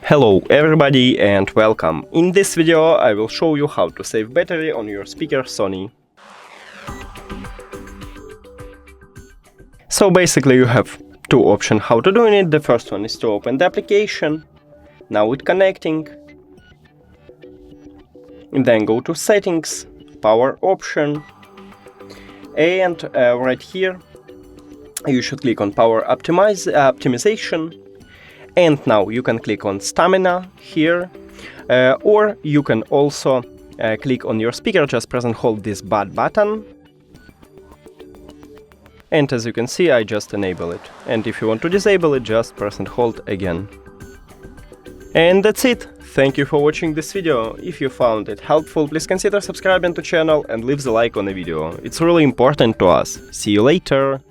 Hello everybody and welcome. In this video I will show you how to save battery on your speaker Sony. So basically you have two options how to do it. The first one is to open the application. Now it's connecting. And then go to settings, power option. And right here you should click on power optimization. And now you can click on stamina here, or you can also click on your speaker, just press and hold this button. And as you can see, I just enable it. And if you want to disable it, just press and hold again. And that's it. Thank you for watching this video. If you found it helpful, please consider subscribing to the channel and leave the like on the video. It's really important to us. See you later.